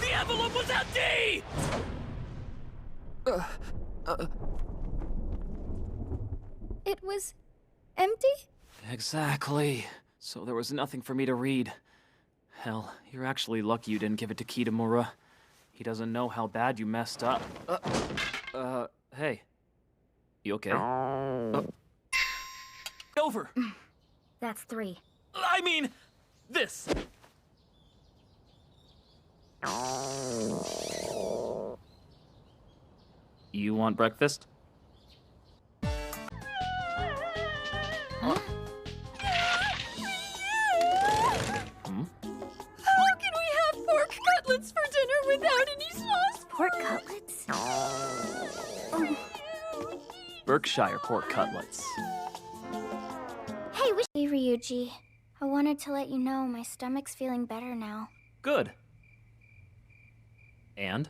The envelope was empty! It was empty? Exactly. So there was nothing for me to read. Hell, you're actually lucky you didn't give it to Kitamura. He doesn't know how bad you messed up. Hey. You okay? Over! That's 3. I mean, this! You want breakfast? Huh? Hmm? How can we have pork cutlets for dinner without any sauce? Pork cutlets? Berkshire pork cutlets. Hey, Ryuji. I wanted to let you know my stomach's feeling better now. Good. And?